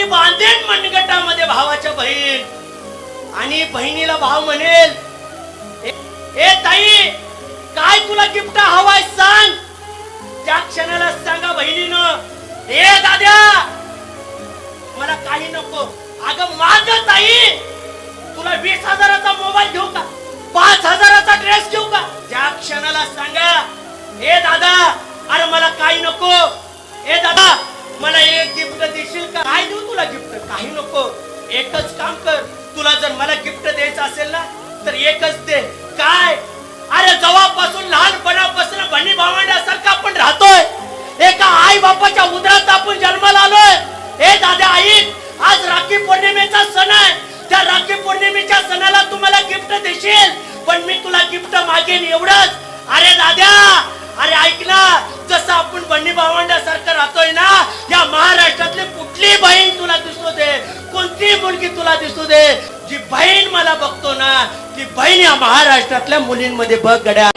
मी बांधेन मनगटामध्ये भावाच्या बहीण, आणि बहिणीला भाव म्हणेल, ए ताई काय तुला गिफ्ट हवाय सांग. त्या क्षणाला सांगा बहिणीनं, ए दाद्या मला काही नको. अगं माग ताई, तुला 20,000चा मोबाईल घेऊ का, 5,000चा ड्रेस घेऊ का. त्या क्षणाला सांगा, ए दादा अरे मला काही नको. ए दादा मला एक गिफ्ट देशील का. काय देऊ तुला गिफ्ट, काही नको. एकच काम कर, तुला जर मला गिफ्ट द्यायचं असेल ना तर एकच दे. काय. अरे जवापासून लहानपणापासून बहिणी भावंडासारखं आपण राहतोय, एका आई बापाच्या उदरात आपण जन्माला आलोय. ए दादा ऐक, आज राखी पौर्णिमेचा सण आहे. त्या राखी पौर्णिमेच्या सणाला तुम्हाला गिफ्ट देशील, पण मी तुला गिफ्ट मागेन एवढंच. अरे दादा अरे ऐक ना, जसं आपण बहिणी भावंडासारखं राहतोय ना, या महाराष्ट्रातली कुठली बहीण तुला दिसू दे, कोणती मुलगी तुला दिसू दे, जी बहीण मला बघतो ना ती बहीण या महाराष्ट्रातल्या मुलींमध्ये बघ गड्या.